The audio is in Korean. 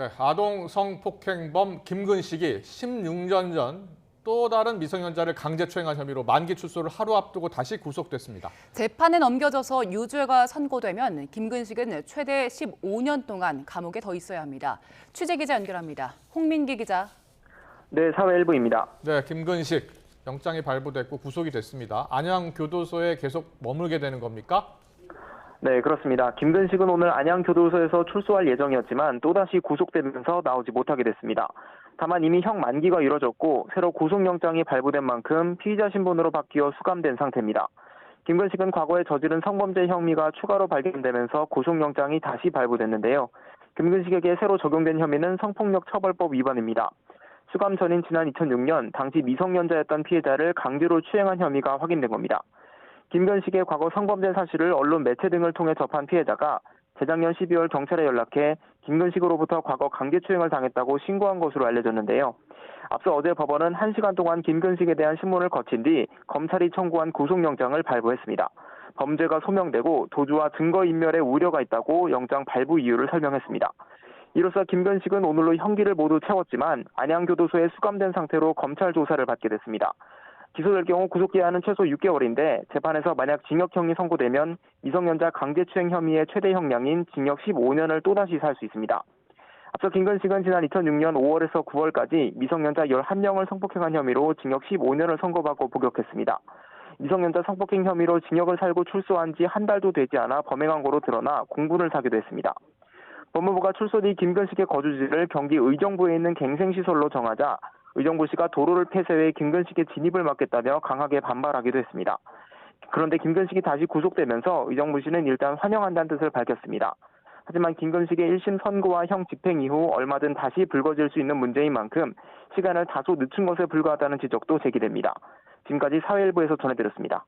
네, 아동 성폭행범 김근식이 16년 전 또 다른 미성년자를 강제추행한 혐의로 만기 출소를 하루 앞두고 다시 구속됐습니다. 재판에 넘겨져서 유죄가 선고되면 김근식은 최대 15년 동안 감옥에 더 있어야 합니다. 취재기자 연결합니다. 홍민기 기자. 네, 사회일부입니다. 네, 김근식 영장이 발부됐고 구속이 됐습니다. 안양교도소에 계속 머물게 되는 겁니까? 네, 그렇습니다. 김근식은 오늘 안양교도소에서 출소할 예정이었지만 또다시 구속되면서 나오지 못하게 됐습니다. 다만 이미 형 만기가 이뤄졌고 새로 구속영장이 발부된 만큼 피의자 신분으로 바뀌어 수감된 상태입니다. 김근식은 과거에 저지른 성범죄 혐의가 추가로 발견되면서 구속영장이 다시 발부됐는데요. 김근식에게 새로 적용된 혐의는 성폭력처벌법 위반입니다. 수감 전인 지난 2006년 당시 미성년자였던 피해자를 강제로 추행한 혐의가 확인된 겁니다. 김근식의 과거 성범죄 사실을 언론 매체 등을 통해 접한 피해자가 재작년 12월 경찰에 연락해 김근식으로부터 과거 강제추행을 당했다고 신고한 것으로 알려졌는데요. 앞서 어제 법원은 1시간 동안 김근식에 대한 신문을 거친 뒤 검찰이 청구한 구속영장을 발부했습니다. 범죄가 소명되고 도주와 증거인멸의 우려가 있다고 영장 발부 이유를 설명했습니다. 이로써 김근식은 오늘로 형기를 모두 채웠지만 안양교도소에 수감된 상태로 검찰 조사를 받게 됐습니다. 기소될 경우 구속기한은 최소 6개월인데 재판에서 만약 징역형이 선고되면 미성년자 강제추행 혐의의 최대 형량인 징역 15년을 또다시 살 수 있습니다. 앞서 김근식은 지난 2006년 5월에서 9월까지 미성년자 11명을 성폭행한 혐의로 징역 15년을 선고받고 복역했습니다. 미성년자 성폭행 혐의로 징역을 살고 출소한 지 한 달도 되지 않아 범행한 거로 드러나 공분을 사기도 했습니다. 법무부가 출소 뒤 김근식의 거주지를 경기 의정부에 있는 갱생시설로 정하자 의정부시가 도로를 폐쇄해 김근식의 진입을 막겠다며 강하게 반발하기도 했습니다. 그런데 김근식이 다시 구속되면서 의정부시는 일단 환영한다는 뜻을 밝혔습니다. 하지만 김근식의 1심 선고와 형 집행 이후 얼마든 다시 불거질 수 있는 문제인 만큼 시간을 다소 늦춘 것에 불과하다는 지적도 제기됩니다. 지금까지 사회일부에서 전해드렸습니다.